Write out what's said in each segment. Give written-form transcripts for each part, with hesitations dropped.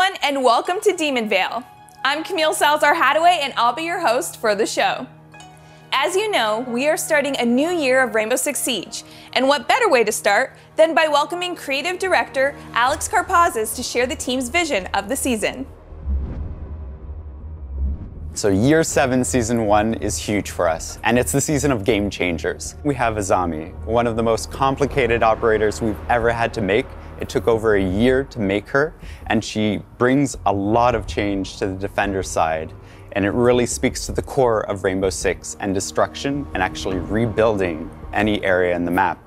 everyone, and welcome to Demon Vale. I'm Camille Salazar-Hadaway, and I'll be your host for the show. As you know, we are starting a new year of Rainbow Six Siege, and what better way to start than by welcoming creative director Alex Karpazis to share the team's vision of the season. So Year 7 Season 1 is huge for us, and it's the season of game changers. We have Azami, one of the most complicated operators we've ever had to make. It took over a year to make her, and she brings a lot of change to the defender side. And it really speaks to the core of Rainbow Six and destruction and actually rebuilding any area in the map.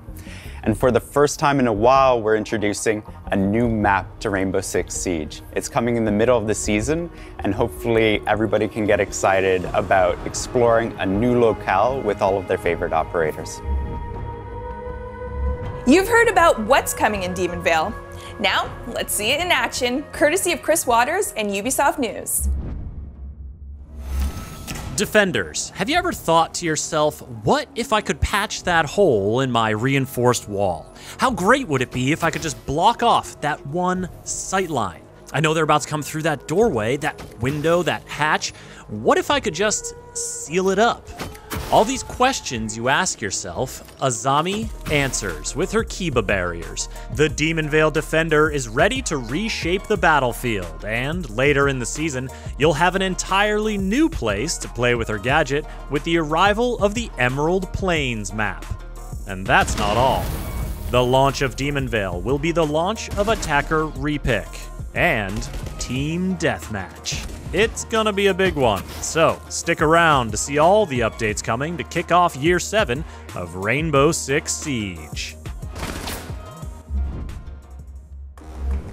And for the first time in a while, we're introducing a new map to Rainbow Six Siege. It's coming in the middle of the season, and hopefully everybody can get excited about exploring a new locale with all of their favorite operators. You've heard about what's coming in Demon Vale. Now, let's see it in action, courtesy of Chris Waters and Ubisoft News. Defenders, have you ever thought to yourself, what if I could patch that hole in my reinforced wall? How great would it be if I could just block off that one sight line? I know they're about to come through that doorway, that window, that hatch. What if I could just seal it up? All these questions you ask yourself, Azami answers with her Kiba barriers. The Demon Vale Defender is ready to reshape the battlefield, and later in the season, you'll have an entirely new place to play with her gadget with the arrival of the Emerald Plains map. And that's not all. The launch of Demon Vale will be the launch of Attacker Repick and Team Deathmatch. It's gonna be a big one, so stick around to see all the updates coming to kick off Year 7 of Rainbow Six Siege.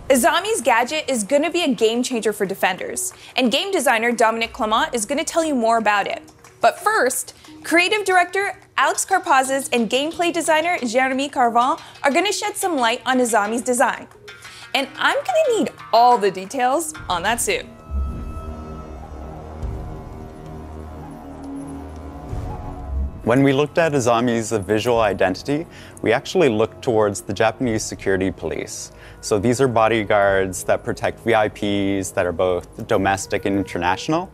Azami's gadget is going to be a game changer for defenders, and game designer Dominic Clement is going to tell you more about it. But first, creative director Alex Karpazis and gameplay designer Jeremy Carvan are going to shed some light on Azami's design. And I'm going to need all the details on that suit. When we looked at Azami's visual identity, we actually looked towards the Japanese security police. So these are bodyguards that protect VIPs that are both domestic and international.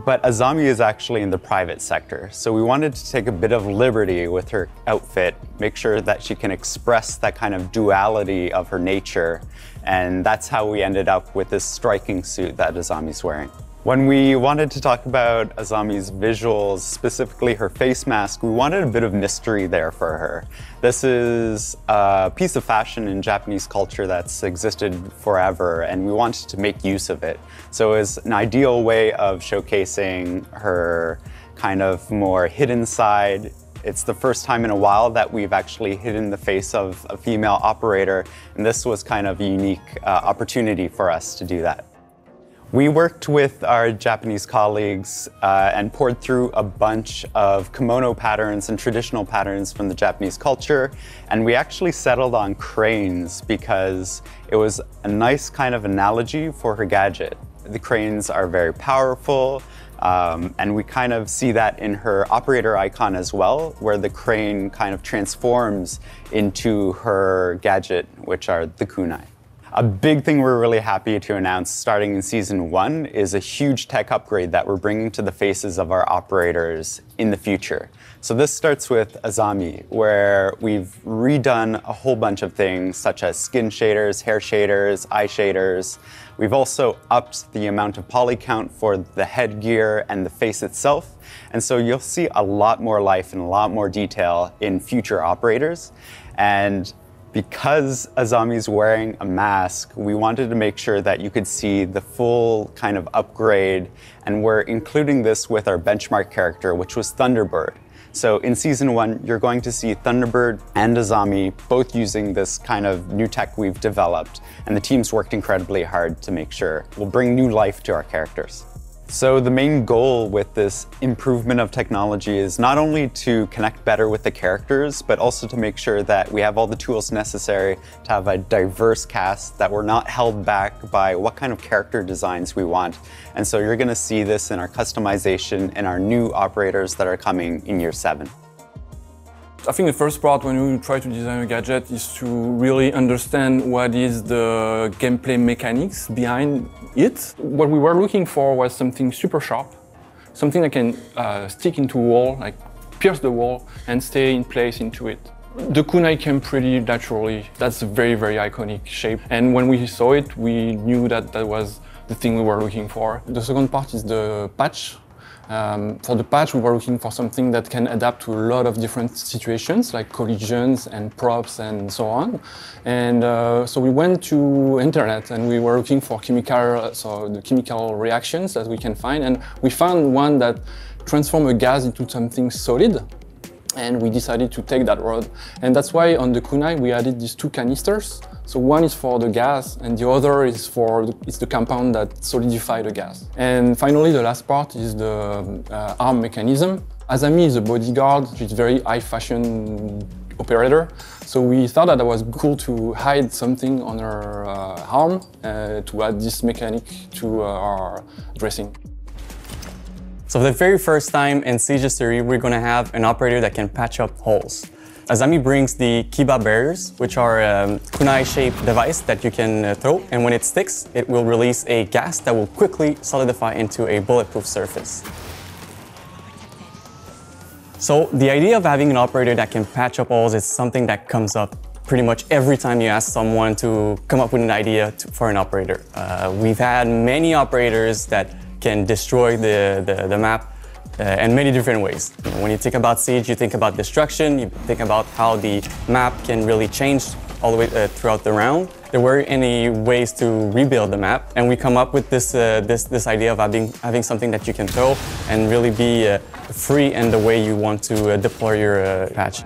But Azami is actually in the private sector. So we wanted to take a bit of liberty with her outfit, make sure that she can express that kind of duality of her nature. And that's how we ended up with this striking suit that Azami's wearing. When we wanted to talk about Azami's visuals, specifically her face mask, we wanted a bit of mystery there for her. This is a piece of fashion in Japanese culture that's existed forever, and we wanted to make use of it. So it was an ideal way of showcasing her kind of more hidden side. It's the first time in a while that we've actually hidden the face of a female operator, and this was kind of a unique opportunity for us to do that. We worked with our Japanese colleagues and poured through a bunch of kimono patterns and traditional patterns from the Japanese culture, and we actually settled on cranes because it was a nice kind of analogy for her gadget. The cranes are very powerful, and we kind of see that in her operator icon as well, where the crane kind of transforms into her gadget, which are the kunai. A big thing we're really happy to announce starting in Season 1 is a huge tech upgrade that we're bringing to the faces of our operators in the future. So this starts with Azami, where we've redone a whole bunch of things such as skin shaders, hair shaders, eye shaders. We've also upped the amount of poly count for the headgear and the face itself. And so you'll see a lot more life and a lot more detail in future operators. And because Azami's wearing a mask, we wanted to make sure that you could see the full kind of upgrade, and we're including this with our benchmark character, which was Thunderbird. So in Season 1, you're going to see Thunderbird and Azami both using this kind of new tech we've developed, and the team's worked incredibly hard to make sure we'll bring new life to our characters. So the main goal with this improvement of technology is not only to connect better with the characters, but also to make sure that we have all the tools necessary to have a diverse cast, that we're not held back by what kind of character designs we want. And so you're going to see this in our customization and our new operators that are coming in Year 7. I think the first part when we try to design a gadget is to really understand what is the gameplay mechanics behind it. What we were looking for was something super sharp, something that can stick into a wall, like pierce the wall and stay in place into it. The kunai came pretty naturally. That's a very, very iconic shape. And when we saw it, we knew that that was the thing we were looking for. The second part is the patch. For the patch, we were looking for something that can adapt to a lot of different situations, like collisions and props and so on. And so we went to internet and we were looking for the chemical reactions that we can find. And we found one that transformed a gas into something solid. And we decided to take that road. And that's why on the kunai, we added these two canisters. So one is for the gas and the other is the compound that solidifies the gas. And finally, the last part is the arm mechanism. Azami is a bodyguard. She's a very high fashion operator. So we thought that it was cool to hide something on her arm to add this mechanic to our dressing. So for the very first time in Siege history, we're going to have an operator that can patch up holes. Azami brings the kiba barriers, which are a kunai-shaped device that you can throw, and when it sticks, it will release a gas that will quickly solidify into a bulletproof surface. So the idea of having an operator that can patch up holes is something that comes up pretty much every time you ask someone to come up with an idea for an operator. We've had many operators that can destroy the map in many different ways. You know, when you think about Siege, you think about destruction, you think about how the map can really change all the way throughout the round. There weren't any ways to rebuild the map, and we come up with this idea of having something that you can throw and really be free in the way you want to deploy your patch.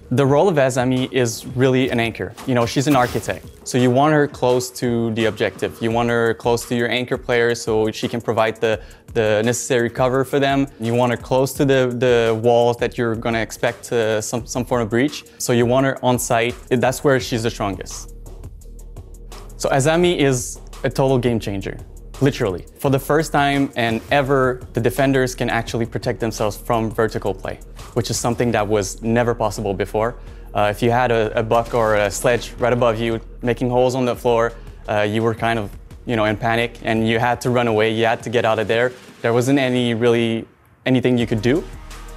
The role of Azami is really an anchor. You know, she's an architect, so you want her close to the objective. You want her close to your anchor players so she can provide the necessary cover for them. You want her close to the walls that you're going to expect some form of breach. So you want her on site. That's where she's the strongest. So Azami is a total game changer. Literally. For the first time and ever, the defenders can actually protect themselves from vertical play, which is something that was never possible before. If you had a buck or a sledge right above you, making holes on the floor, you were kind of, in panic and you had to run away, you had to get out of there. There wasn't anything you could do,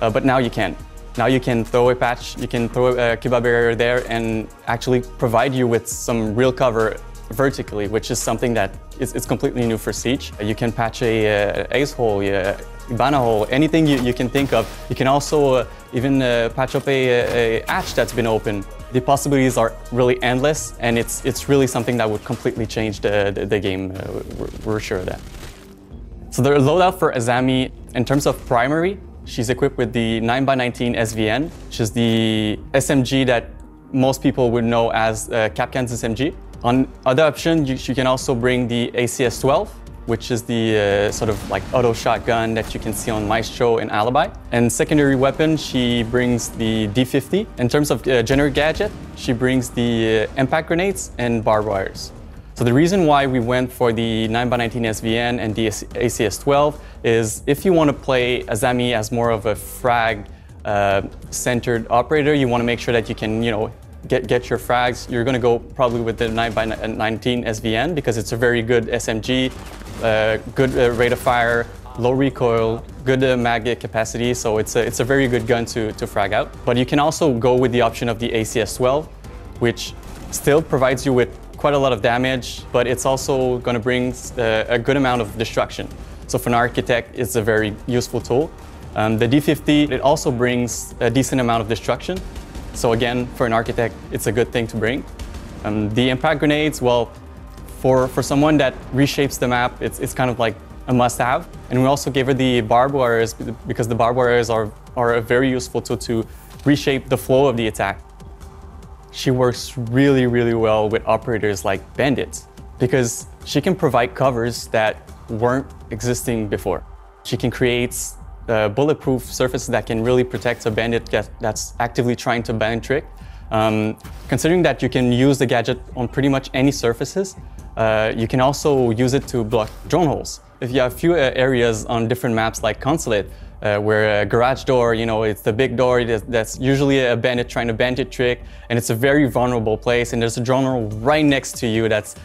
but now you can. Now you can throw a patch, you can throw a kiba barrier there and actually provide you with some real cover vertically, which is something that is completely new for Siege. You can patch a ace hole, Ibana hole, anything you can think of. You can also even patch up a hatch that's been opened. The possibilities are really endless, and it's really something that would completely change the game. We're sure of that. So the loadout for Azami, in terms of primary, she's equipped with the 9x19 SVN, which is the SMG that most people would know as Kapkan's SMG. On other option, you can also bring the ACS-12, which is the sort of like auto shotgun that you can see on Maestro and Alibi. And secondary weapon, she brings the D50. In terms of generic gadget, she brings the impact grenades and barbed wires. So the reason why we went for the 9x19 SVN and the ACS-12 is if you want to play Azami as more of a frag centered operator, you want to make sure that you can, get your frags. You're going to go probably with the 9x19 SVN because it's a very good SMG, good rate of fire, low recoil, good mag capacity, so it's a very good gun to frag out. But you can also go with the option of the ACS-12, which still provides you with quite a lot of damage, but it's also going to bring a good amount of destruction. So for an architect, it's a very useful tool. The D50, it also brings a decent amount of destruction. So again, for an architect, it's a good thing to bring. The impact grenades, well, for someone that reshapes the map, it's kind of like a must-have. And we also gave her the barbed wires because the barbed wires are a very useful tool to reshape the flow of the attack. She works really, really well with operators like bandits because she can provide covers that weren't existing before. She can create bulletproof surface that can really protect a bandit that's actively trying to ban trick. Considering that you can use the gadget on pretty much any surfaces, you can also use it to block drone holes. If you have few areas on different maps like Consulate, where a garage door, you know, it's the big door that's usually a bandit trying to bandit trick, and it's a very vulnerable place, and there's a drone right next to you that's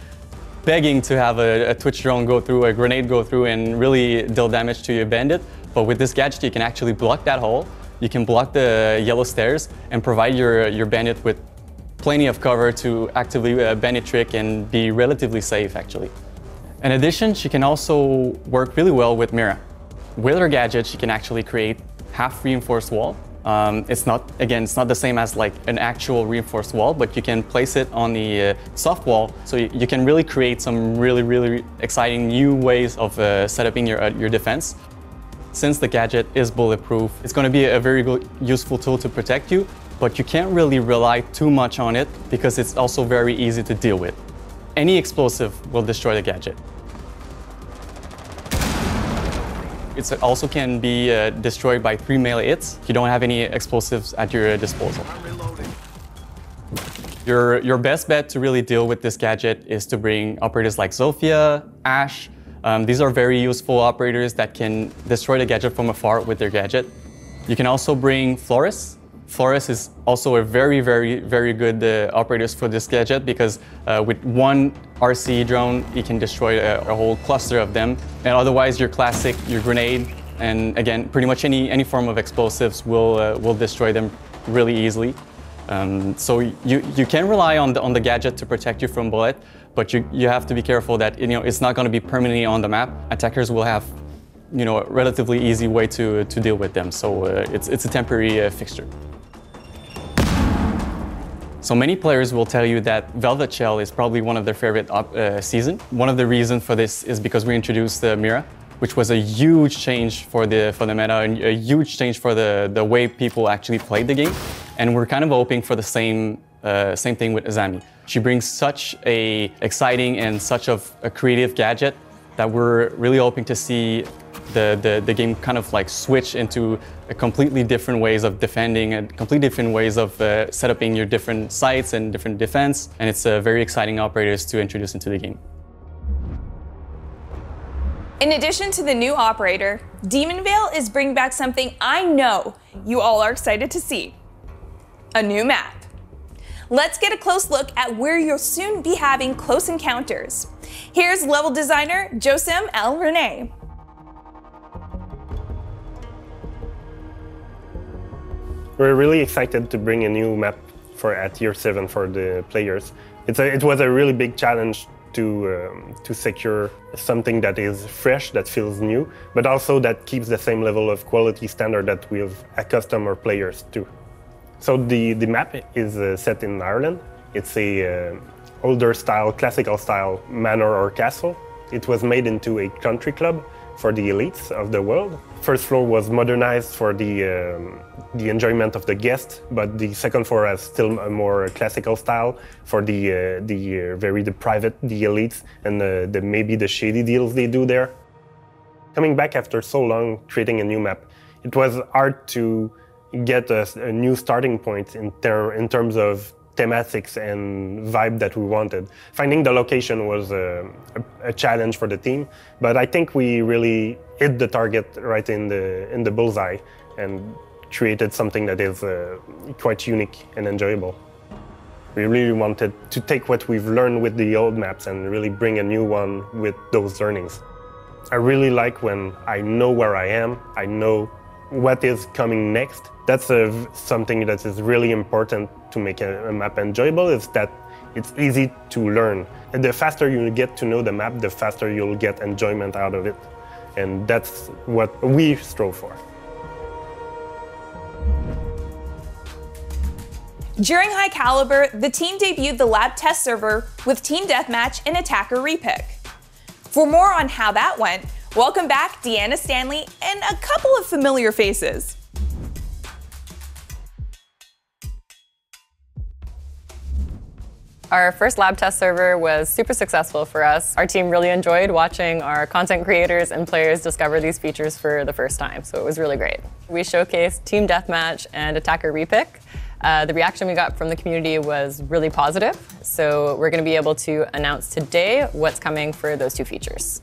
begging to have a twitch drone go through, a grenade go through, and really deal damage to your bandit. But with this gadget, you can actually block that hole, you can block the yellow stairs, and provide your bandit with plenty of cover to actively bandit trick and be relatively safe, actually. In addition, she can also work really well with Mira. With her gadget, she can actually create half reinforced wall. It's not the same as like an actual reinforced wall, but you can place it on the soft wall, so you can really create some really exciting new ways of setting your defense. Since the gadget is bulletproof, it's going to be a very good, useful tool to protect you, but you can't really rely too much on it because it's also very easy to deal with. Any explosive will destroy the gadget. It also can be destroyed by 3 melee hits if you don't have any explosives at your disposal. Your best bet to really deal with this gadget is to bring operators like Zofia, Ash. These are very useful operators that can destroy the gadget from afar with their gadget. You can also bring Flores. Flores is also a very good operator for this gadget because with one RC drone, you can destroy a whole cluster of them. And otherwise, your classic, your grenade, and again, pretty much any form of explosives will destroy them really easily. So you can rely on the gadget to protect you from bullet, but you have to be careful that it's not going to be permanently on the map. Attackers will have a relatively easy way to deal with them. So it's a temporary fixture. So many players will tell you that Velvet Shell is probably one of their favorite season. One of the reasons for this is because we introduced Mira, which was a huge change for the meta and a huge change for the way people actually played the game. And we're kind of hoping for the same thing with Azami. She brings such a exciting and such of a creative gadget that we're really hoping to see the game kind of like switch into a completely different ways of defending and completely different ways of setting your different sites and different defense. And it's very exciting operators to introduce into the game. In addition to the new operator, Demon Veil is bringing back something I know you all are excited to see: a new map. Let's get a close look at where you'll soon be having close encounters. Here's level designer Josim El Rene. We're really excited to bring a new map at Year 7 for the players. It was a really big challenge to secure something that is fresh, that feels new, but also that keeps the same level of quality standard that we've accustomed our players to. So the map is set in Ireland. It's a older style, classical style manor or castle. It was made into a country club for the elites of the world. First floor was modernized for the enjoyment of the guests, but the second floor has still a more classical style for the private, the elites, and maybe the shady deals they do there. Coming back after so long, creating a new map, it was hard to get a new starting point in terms of thematics and vibe that we wanted. Finding the location was a challenge for the team, but I think we really hit the target right in the bullseye and created something that is quite unique and enjoyable. We really wanted to take what we've learned with the old maps and really bring a new one with those learnings. I really like when I know where I am, I know what is coming next. That's something that is really important to make a map enjoyable, is that it's easy to learn. And the faster you get to know the map, the faster you'll get enjoyment out of it. And that's what we strove for. During High Caliber, the team debuted the lab test server with Team Deathmatch and Attacker Repick. For more on how that went, welcome back Deanna Stanley and a couple of familiar faces. Our first lab test server was super successful for us. Our team really enjoyed watching our content creators and players discover these features for the first time, so it was really great. We showcased Team Deathmatch and Attacker Repick. The reaction we got from the community was really positive, so we're going to be able to announce today what's coming for those two features.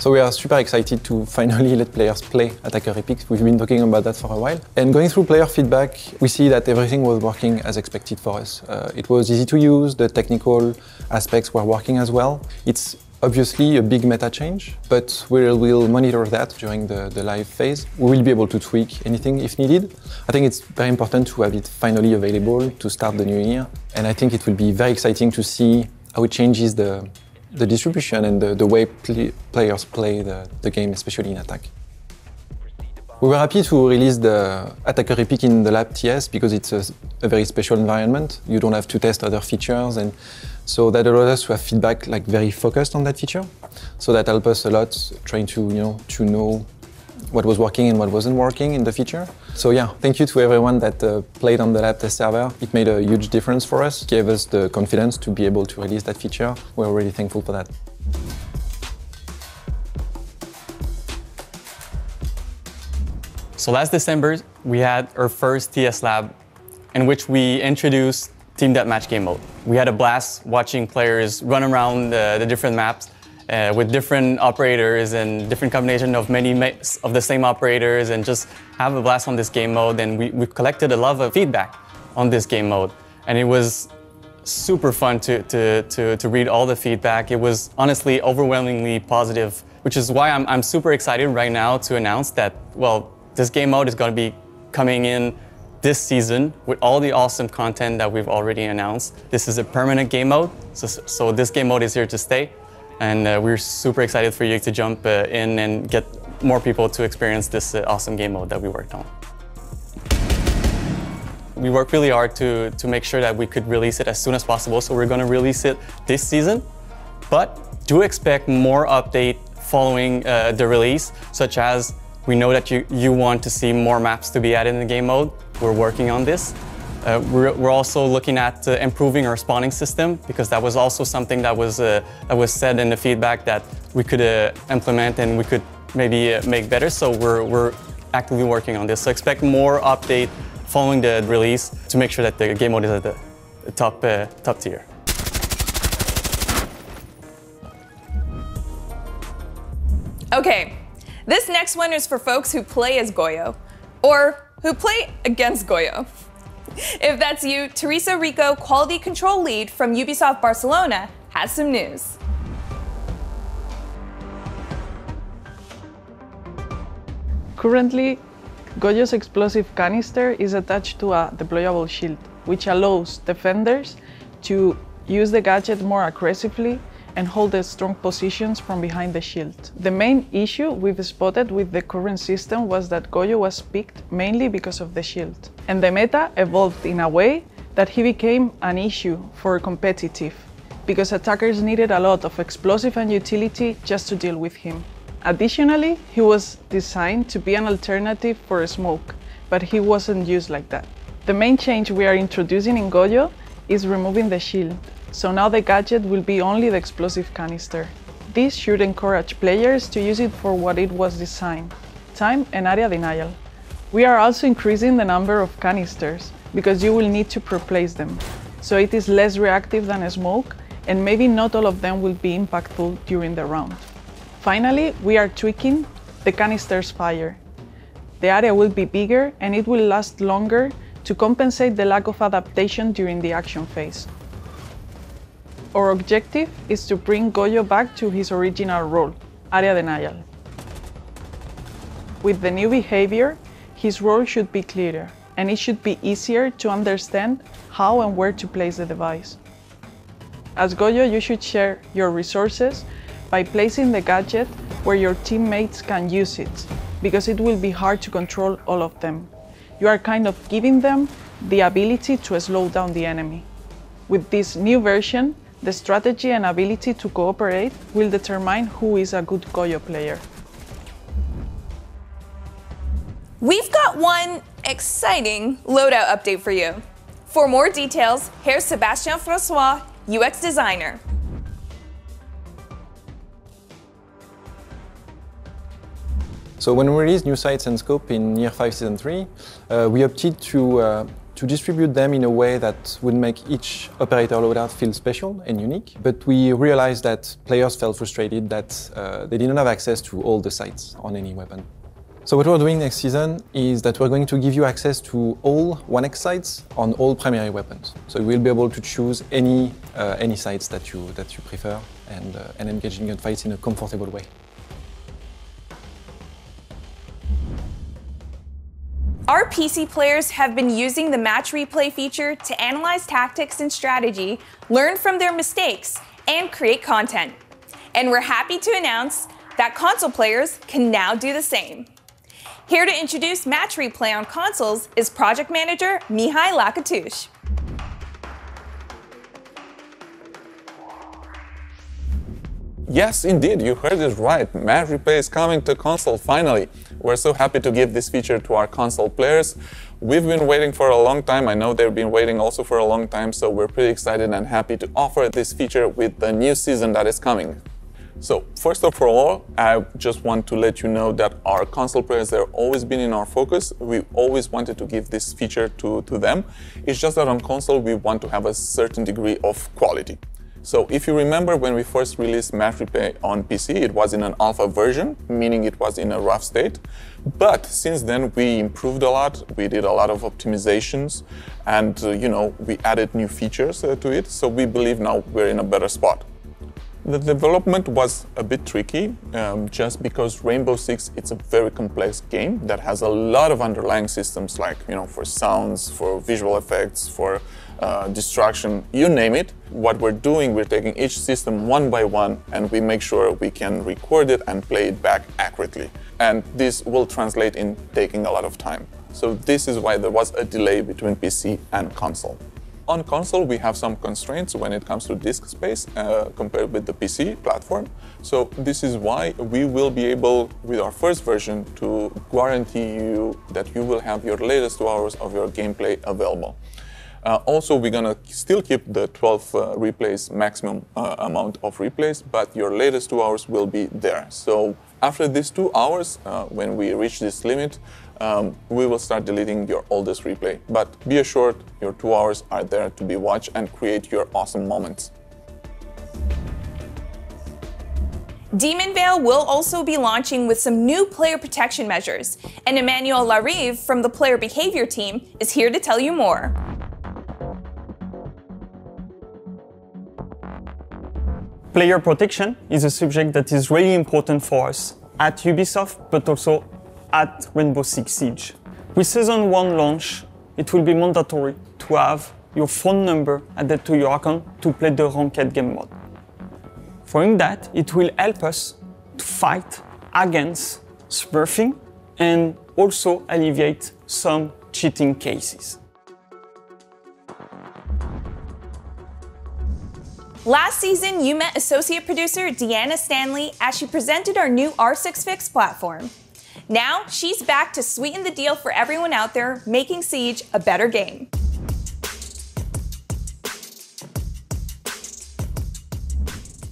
So we are super excited to finally let players play Attacker Epics. We've been talking about that for a while. And going through player feedback, we see that everything was working as expected for us. It was easy to use, the technical aspects were working as well. It's obviously a big meta change, but we'll monitor that during the live phase. We will be able to tweak anything if needed. I think it's very important to have it finally available to start the new year. And I think it will be very exciting to see how it changes the distribution and the way players play the game, especially in attack. We were happy to release the Attacker Epic in the lab TS because it's a very special environment. You don't have to test other features, and so that allowed us to have feedback like very focused on that feature. So that helped us a lot trying to know what was working and what wasn't working in the feature. So yeah, thank you to everyone that played on the lab test server. It made a huge difference for us, gave us the confidence to be able to release that feature. We're really thankful for that. So last December, we had our first TS Lab in which we introduced Team Deathmatch game mode. We had a blast watching players run around the different maps with different operators and different combination of many of the same operators, and just have a blast on this game mode. And we collected a lot of feedback on this game mode. And it was super fun to read all the feedback. It was honestly overwhelmingly positive, which is why I'm super excited right now to announce that, well, this game mode is going to be coming in this season with all the awesome content that we've already announced. This is a permanent game mode, so this game mode is here to stay. And we're super excited for you to jump in and get more people to experience this awesome game mode that we worked on. We worked really hard to make sure that we could release it as soon as possible, so we're going to release it this season. But do expect more update following the release, such as we know that you want to see more maps to be added in the game mode. We're working on this. We're also looking at improving our spawning system, because that was also something that was said in the feedback that we could implement and we could maybe make better. So we're actively working on this. So expect more update following the release to make sure that the game mode is at the top tier. Okay, this next one is for folks who play as Goyo, or who play against Goyo. If that's you, Teresa Rico, Quality Control Lead from Ubisoft Barcelona, has some news. Currently, Goyo's explosive canister is attached to a deployable shield, which allows defenders to use the gadget more aggressively and hold the strong positions from behind the shield. The main issue we've spotted with the current system was that Goyo was picked mainly because of the shield. And the meta evolved in a way that he became an issue for competitive, because attackers needed a lot of explosive and utility just to deal with him. Additionally, he was designed to be an alternative for smoke, but he wasn't used like that. The main change we are introducing in Goyo is removing the shield. So now the gadget will be only the explosive canister. This should encourage players to use it for what it was designed: time and area denial. We are also increasing the number of canisters, because you will need to replace them, so it is less reactive than a smoke, and maybe not all of them will be impactful during the round. Finally, we are tweaking the canister's fire. The area will be bigger and it will last longer to compensate the lack of adaptation during the action phase. Our objective is to bring Goyo back to his original role, area denial. With the new behavior, his role should be clearer, and it should be easier to understand how and where to place the device. As Goyo, you should share your resources by placing the gadget where your teammates can use it, because it will be hard to control all of them. You are kind of giving them the ability to slow down the enemy. With this new version, the strategy and ability to cooperate will determine who is a good Goyo player. We've got one exciting loadout update for you. For more details, here's Sébastien François, UX designer. So when we released new sights and scope in Year 5 Season 3, we opted to to distribute them in a way that would make each operator loadout feel special and unique. But we realized that players felt frustrated that they didn't have access to all the sights on any weapon. So what we're doing next season is that we're going to give you access to all 1x sights on all primary weapons. So you will be able to choose any sights that you prefer and engage in gunfights in a comfortable way. Our PC players have been using the match replay feature to analyze tactics and strategy, learn from their mistakes, and create content. And we're happy to announce that console players can now do the same. Here to introduce match replay on consoles is project manager Mihai Lakatush. Yes, indeed, you heard it right. Match replay is coming to console finally. We're so happy to give this feature to our console players. We've been waiting for a long time. I know they've been waiting also for a long time, so we're pretty excited and happy to offer this feature with the new season that is coming. So first of all, I just want to let you know that our console players have always been in our focus. We always wanted to give this feature to them. It's just that on console, we want to have a certain degree of quality. So if you remember when we first released Match Replay on PC, it was in an alpha version, meaning it was in a rough state. But since then, we improved a lot. We did a lot of optimizations and, we added new features to it. So we believe now we're in a better spot. The development was a bit tricky, just because Rainbow Six, it's a very complex game that has a lot of underlying systems like, for sounds, for visual effects, for distraction, you name it. What we're doing, we're taking each system one by one and we make sure we can record it and play it back accurately. And this will translate in taking a lot of time. So this is why there was a delay between PC and console. On console, we have some constraints when it comes to disk space compared with the PC platform. So this is why we will be able, with our first version, to guarantee you that you will have your latest 2 hours of your gameplay available. Also, we're gonna still keep the 12 replays maximum amount of replays, but your latest 2 hours will be there. So after these 2 hours, when we reach this limit, we will start deleting your oldest replay. But be assured, your 2 hours are there to be watched and create your awesome moments. Demon Veil will also be launching with some new player protection measures, and Emmanuel Larive from the player behavior team is here to tell you more. Player protection is a subject that is really important for us at Ubisoft, but also at Rainbow Six Siege. With Season 1 launch, it will be mandatory to have your phone number added to your account to play the ranked game mode. Following that, it will help us to fight against smurfing and also alleviate some cheating cases. Last season, you met associate producer Deanna Stanley as she presented our new R6 Fix platform. Now, she's back to sweeten the deal for everyone out there, making Siege a better game.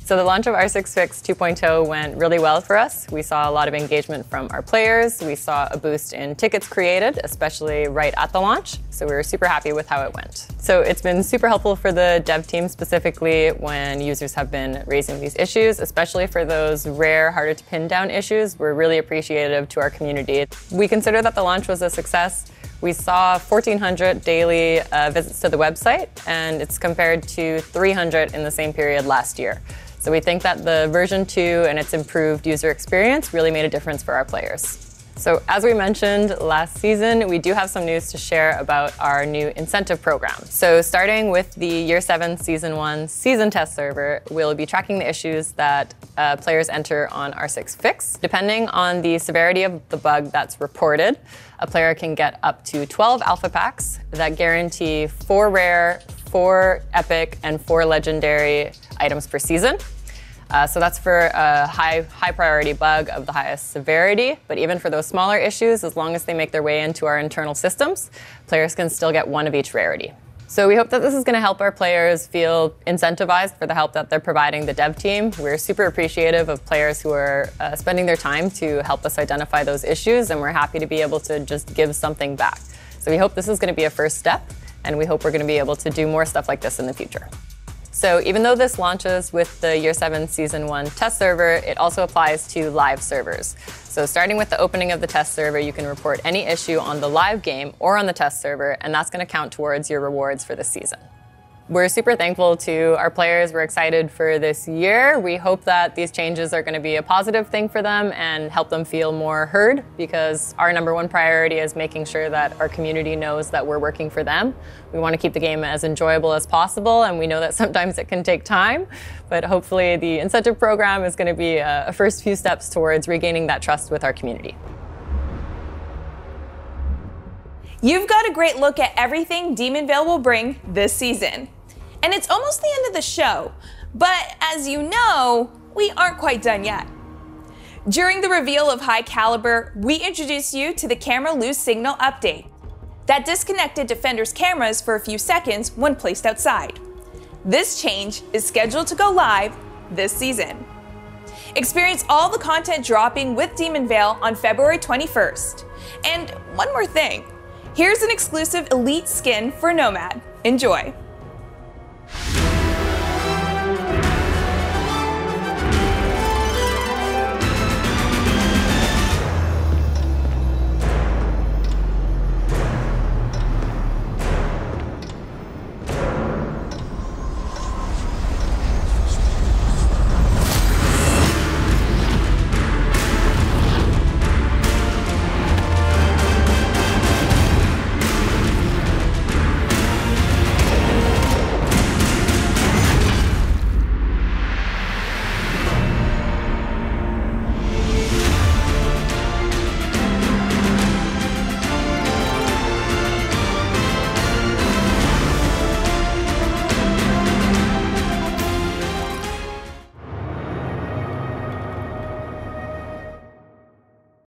So the launch of R6 Fix 2.0 went really well for us. We saw a lot of engagement from our players. We saw a boost in tickets created, especially right at the launch. So we were super happy with how it went. So it's been super helpful for the dev team, specifically when users have been raising these issues, especially for those rare, harder to pin down issues. We're really appreciative to our community. We consider that the launch was a success. We saw 1,400 daily visits to the website, and it's compared to 300 in the same period last year. So we think that the version 2 and its improved user experience really made a difference for our players. So as we mentioned last season, we do have some news to share about our new incentive program. So starting with the Year 7 Season 1 season test server, we'll be tracking the issues that players enter on R6 Fix. Depending on the severity of the bug that's reported, a player can get up to 12 alpha packs that guarantee 4 rare, 4 epic, and 4 legendary items per season. So that's for a high priority bug of the highest severity, but even for those smaller issues, as long as they make their way into our internal systems, players can still get 1 of each rarity. So we hope that this is going to help our players feel incentivized for the help that they're providing the dev team. We're super appreciative of players who are spending their time to help us identify those issues, and we're happy to be able to just give something back. So we hope this is going to be a first step, and we hope we're going to be able to do more stuff like this in the future. So even though this launches with the Year 7 Season 1 test server, it also applies to live servers. So starting with the opening of the test server, you can report any issue on the live game or on the test server, and that's going to count towards your rewards for this season. We're super thankful to our players. We're excited for this year. We hope that these changes are going to be a positive thing for them and help them feel more heard, because our #1 priority is making sure that our community knows that we're working for them. We want to keep the game as enjoyable as possible, and we know that sometimes it can take time, but hopefully the incentive program is going to be a first few steps towards regaining that trust with our community. You've got a great look at everything Demonvale will bring this season. And it's almost the end of the show, but as you know, we aren't quite done yet. During the reveal of High Caliber, we introduced you to the camera lose signal update that disconnected defenders' cameras for a few seconds when placed outside. This change is scheduled to go live this season. Experience all the content dropping with Demonvale on February 21st. And one more thing, here's an exclusive elite skin for Nomad. Enjoy.